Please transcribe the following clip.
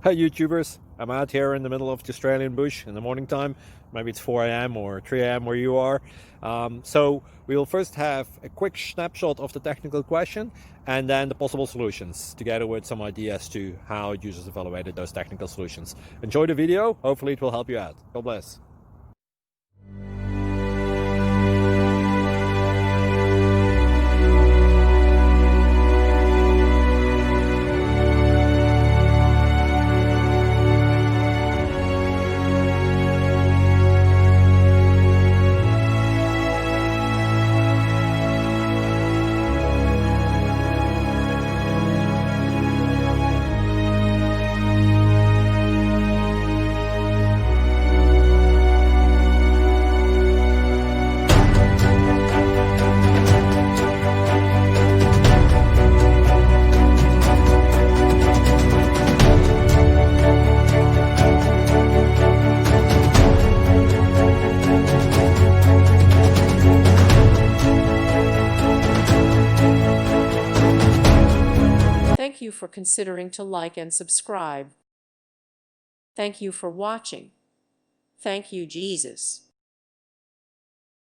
Hi YouTubers, I'm out here in the middle of the Australian bush in the morning time. Maybe it's 4 a.m. or 3 a.m. where you are. So we will first have a quick snapshot of the technical question and then the possible solutions, together with some ideas to how users evaluated those technical solutions. Enjoy the video, hopefully it will help you out. God bless. Thank you for considering to like and subscribe. Thank you for watching. Thank you, Jesus.